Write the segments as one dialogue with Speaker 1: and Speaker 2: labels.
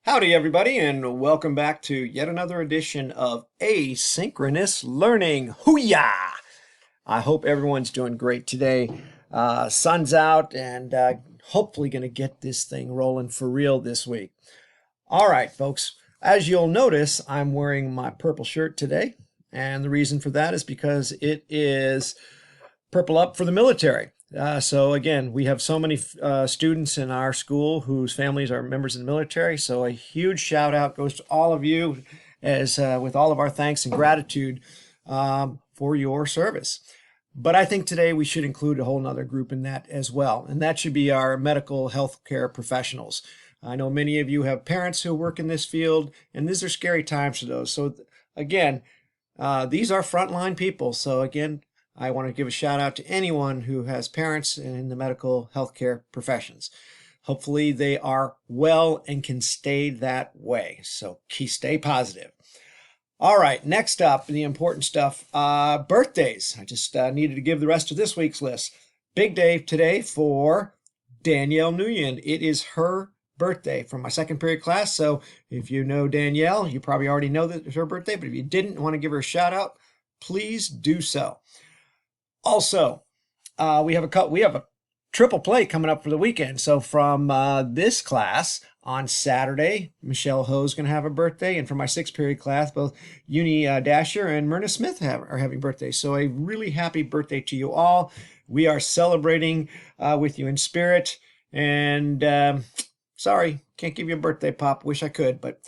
Speaker 1: Howdy, everybody, and welcome back to yet another edition of Asynchronous Learning. Hoo-yah! I hope everyone's doing great today. Sun's out and hopefully going to get this thing rolling for real this week. All right, folks, as you'll notice, I'm wearing my purple shirt today, and the reason for that is because it is Purple Up for the military. So again, we have so many students in our school whose families are members of the military. So a huge shout out goes to all of you, as with all of our thanks and gratitude for your service. But I think today we should include a whole nother group in that as well, and that should be our medical healthcare professionals. I know many of you have parents who work in this field, and these are scary times for those. So again, these are frontline people. So again, I want to give a shout out to anyone who has parents in the medical healthcare professions. Hopefully they are well and can stay that way. So stay positive. All right, next up, the important stuff, birthdays. I just needed to give the rest of this week's list. Big day today for Danielle Nguyen. It is her birthday from my second period class. So if you know Danielle, you probably already know that it's her birthday, but if you didn't want to give her a shout out, please do so. Also, we have a triple play coming up for the weekend. So from this class on Saturday, Michelle Ho is going to have a birthday, and for my sixth period class, both Uni Dasher and Myrna Smith are having birthdays. So a really happy birthday to you all. We are celebrating with you in spirit, and sorry, can't give you a birthday pop. Wish I could, but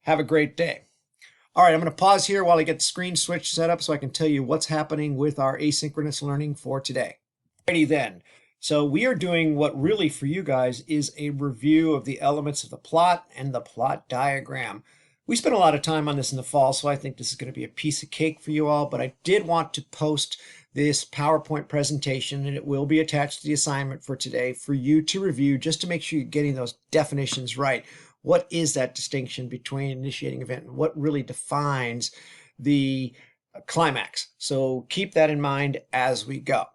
Speaker 1: have a great day. All right, I'm going to pause here while I get the screen switch set up so I can tell you what's happening with our asynchronous learning for today. Alrighty then. So we are doing what really for you guys is a review of the elements of the plot and the plot diagram. We spent a lot of time on this in the fall, so I think this is going to be a piece of cake for you all, but I did want to post this PowerPoint presentation, and it will be attached to the assignment for today for you to review just to make sure you're getting those definitions right. What is that distinction between initiating event and what really defines the climax? So keep that in mind as we go.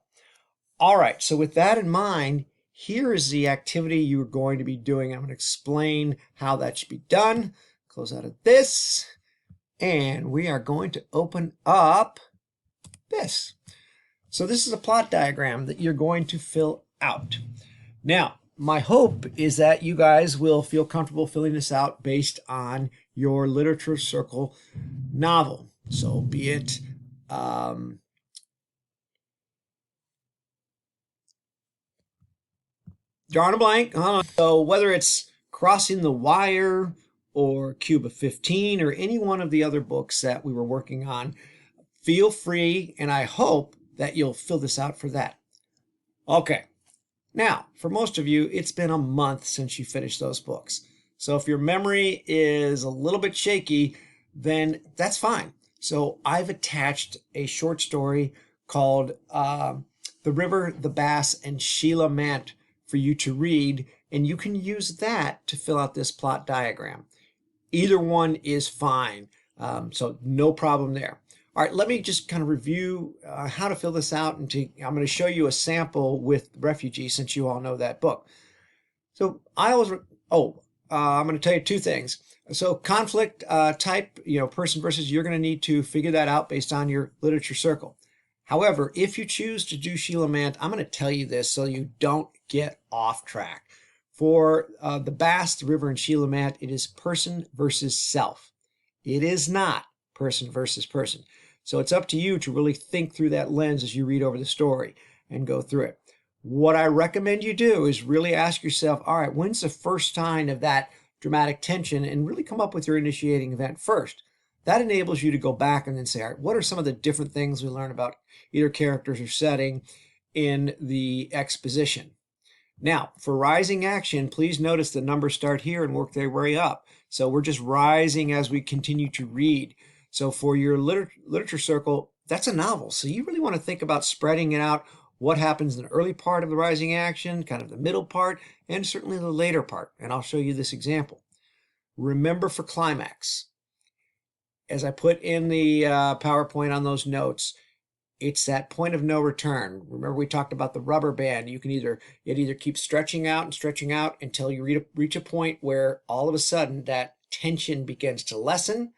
Speaker 1: All right, so with that in mind, here is the activity you're going to be doing. I'm going to explain how that should be done. Close out of this, and we are going to open up this. So this is a plot diagram that you're going to fill out. Now, my hope is that you guys will feel comfortable filling this out based on your Literature Circle novel. So be it drawing a blank. So whether it's Crossing the Wire or Cube of 15 or any one of the other books that we were working on, feel free, and I hope that you'll fill this out for that. Okay. Now, for most of you, it's been a month since you finished those books. So if your memory is a little bit shaky, then that's fine. So I've attached a short story called The River, the Bass, and Sheila Mant for you to read, and you can use that to fill out this plot diagram. Either one is fine, so no problem there. All right, let me just kind of review how to fill this out, and I'm going to show you a sample with Refugee since you all know that book. So I always, I'm going to tell you two things. So conflict type, person versus, you're going to need to figure that out based on your literature circle. However, if you choose to do Sheila Mant, I'm going to tell you this so you don't get off track. For the Bass, the River, and Sheila Mant, it is person versus self. It is not person versus person. So it's up to you to really think through that lens as you read over the story and go through it. What I recommend you do is really ask yourself, all right, when's the first sign of that dramatic tension, and really come up with your initiating event first. That enables you to go back and then say, all right, what are some of the different things we learn about either characters or setting in the exposition? Now, for rising action, please notice the numbers start here and work their way up. So we're just rising as we continue to read. So for your literature circle, that's a novel. So you really want to think about spreading it out, what happens in the early part of the rising action, kind of the middle part, and certainly the later part. And I'll show you this example. Remember for climax, as I put in the PowerPoint on those notes, It's that point of no return. Remember, we talked about the rubber band. It either keeps stretching out and stretching out until you reach a point where all of a sudden that tension begins to lessen,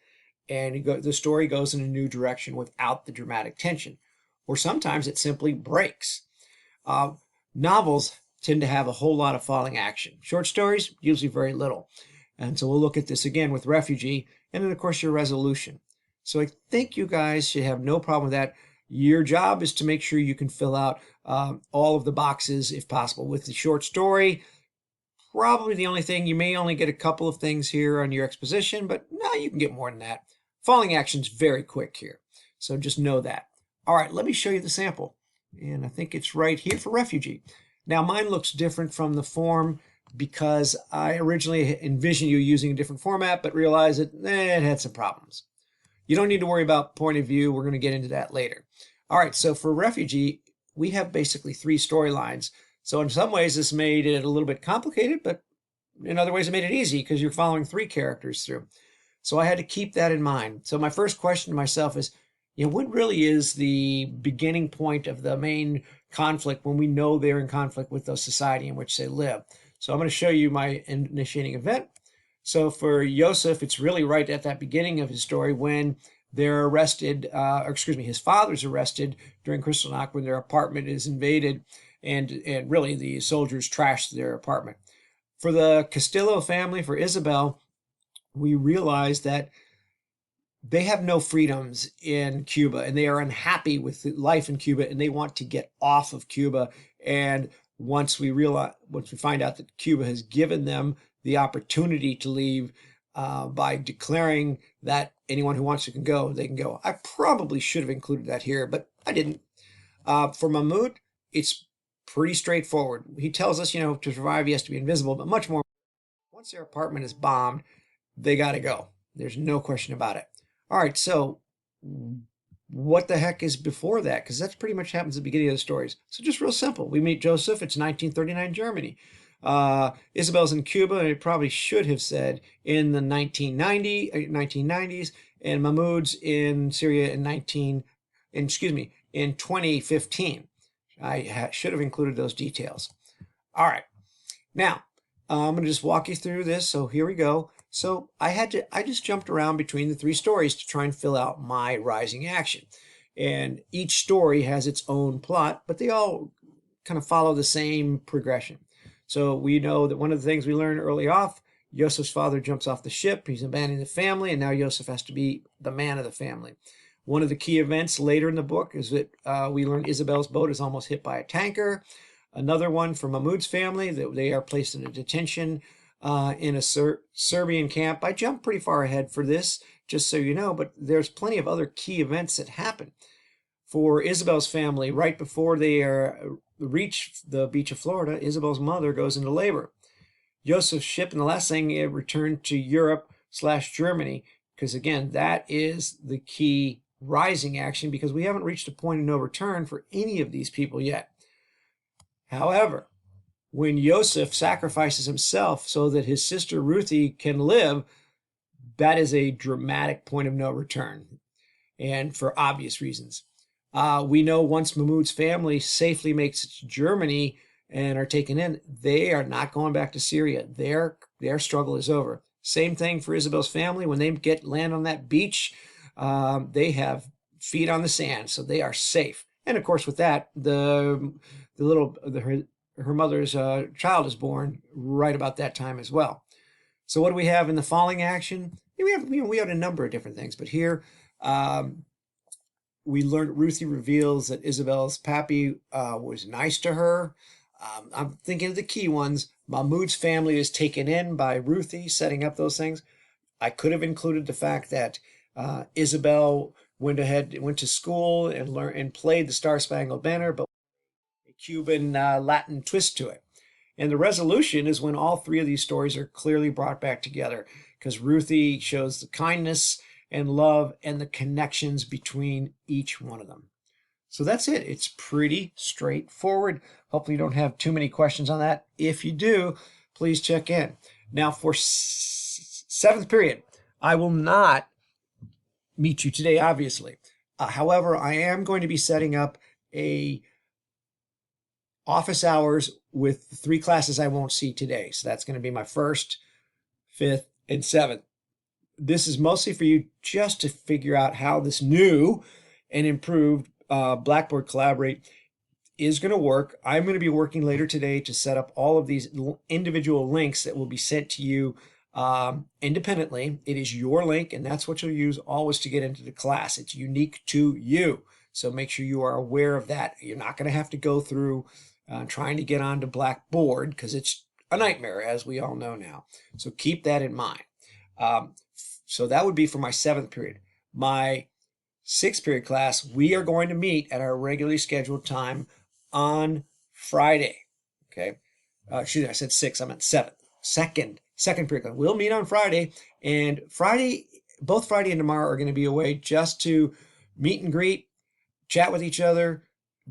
Speaker 1: and the story goes in a new direction without the dramatic tension. Or sometimes it simply breaks. Novels tend to have a whole lot of falling action. Short stories, usually very little. And so we'll look at this again with Refugee, and then of course your resolution. So I think you guys should have no problem with that. Your job is to make sure you can fill out all of the boxes if possible. With the short story, probably the only thing, you may only get a couple of things here on your exposition, but no, you can get more than that. Falling action's very quick here, so just know that. All right, let me show you the sample. And I think it's right here for Refugee. Now mine looks different from the form because I originally envisioned you using a different format, but realized that it had some problems. You don't need to worry about point of view. We're going to get into that later. All right, so for Refugee, we have basically 3 storylines. So in some ways, this made it a little bit complicated, but in other ways, it made it easy because you're following 3 characters through. So I had to keep that in mind. So my first question to myself is, what really is the beginning point of the main conflict when we know they're in conflict with the society in which they live? So I'm going to show you my initiating event. So for Yosef, it's really right at that beginning of his story when they're arrested, his father's arrested during Kristallnacht when their apartment is invaded, and really the soldiers trash their apartment. For the Castillo family, for Isabel, we realize that they have no freedoms in Cuba, and they are unhappy with life in Cuba, and they want to get off of Cuba. And once we find out that Cuba has given them the opportunity to leave by declaring that anyone who wants to can go, they can go. I probably should have included that here, but I didn't. For Mahmoud, it's pretty straightforward. He tells us, to survive, he has to be invisible, but much more. Once their apartment is bombed, they got to go. There's no question about it. All right, so what the heck is before that? Because that pretty much happens at the beginning of the stories. So just real simple. We meet Joseph. It's 1939 Germany. Isabel's in Cuba, and it probably should have said in the 1990s, and Mahmoud's in Syria in 2015. I should have included those details. All right, now I'm going to just walk you through this. So here we go. So I just jumped around between the 3 stories to try and fill out my rising action. And each story has its own plot, but they all kind of follow the same progression. So we know that one of the things we learned early off, Yosef's father jumps off the ship, he's abandoning the family, and now Yosef has to be the man of the family. One of the key events later in the book is that we learn Isabel's boat is almost hit by a tanker. Another one for Mahmoud's family, that they are placed in a detention in a Serbian camp. I jumped pretty far ahead for this, just so you know, but there's plenty of other key events that happen. For Isabel's family, right before they reach the beach of Florida, Isabel's mother goes into labor. Yosef's ship, and the last thing, it returned to Europe/Germany, because again, that is the key rising action, because we haven't reached a point of no return for any of these people yet. However, when Yosef sacrifices himself so that his sister Ruthie can live, that is a dramatic point of no return, and for obvious reasons. We know once Mahmoud's family safely makes it to Germany and are taken in, they are not going back to Syria. Their struggle is over. Same thing for Isabel's family. When they land on that beach, they have feet on the sand, so they are safe. And of course, with that, her mother's child is born right about that time as well. So what do we have in the falling action? We have a number of different things, but here we learned Ruthie reveals that Isabel's pappy was nice to her. I'm thinking of the key ones. Mahmoud's family is taken in by Ruthie, setting up those things. I could have included the fact that Isabel went to school and played the Star-Spangled Banner, but a Cuban Latin twist to it. And the resolution is when all 3 of these stories are clearly brought back together, because Ruthie shows the kindness and love and the connections between each one of them. So that's it. It's pretty straightforward. Hopefully you don't have too many questions on that. If you do, please check in. Now for 7th period, I will not meet you today, obviously. However, I am going to be setting up a office hours with 3 classes I won't see today. So that's going to be my 1st, 5th, and 7th. This is mostly for you just to figure out how this new and improved Blackboard Collaborate is going to work. I'm going to be working later today to set up all of these individual links that will be sent to you independently. It is your link, and that's what you'll use always to get into the class. It's unique to you. So make sure you are aware of that. You're not going to have to go through trying to get onto Blackboard because it's a nightmare, as we all know now. So keep that in mind. So that would be for my 7th period. My 6th period class, we are going to meet at our regularly scheduled time on Friday. Okay. Excuse me, I said 6, I meant 7th. Second period class. We'll meet on Friday, and both Friday and tomorrow are going to be a way just to meet and greet, chat with each other,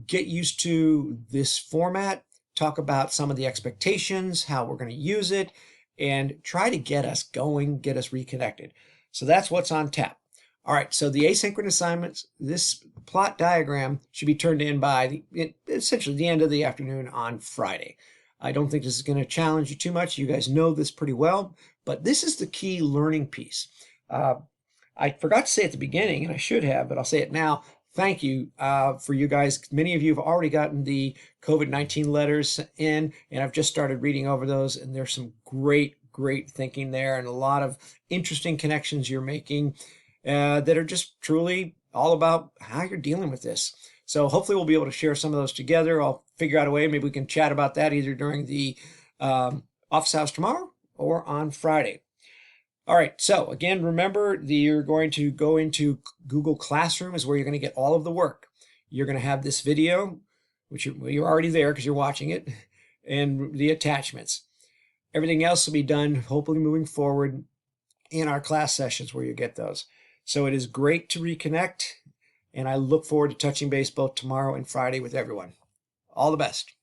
Speaker 1: get used to this format, talk about some of the expectations, how we're going to use it, and try to get us going, get us reconnected. So that's what's on tap. All right, so the asynchronous assignments, this plot diagram should be turned in by essentially the end of the afternoon on Friday. I don't think this is going to challenge you too much. You guys know this pretty well, but this is the key learning piece. I forgot to say at the beginning, and I should have, but I'll say it now. Thank you for you guys. Many of you have already gotten the COVID-19 letters in, and I've just started reading over those, and there's some great thinking there and a lot of interesting connections you're making that are just truly all about how you're dealing with this. So hopefully we'll be able to share some of those together. I'll figure out a way. Maybe we can chat about that either during the office hours tomorrow or on Friday. All right, so again, remember that you're going to go into Google Classroom is where you're going to get all of the work. You're going to have this video, which you're already there because you're watching it, and the attachments. Everything else will be done, hopefully moving forward, in our class sessions where you get those. So it is great to reconnect, and I look forward to touching base both tomorrow and Friday with everyone. All the best.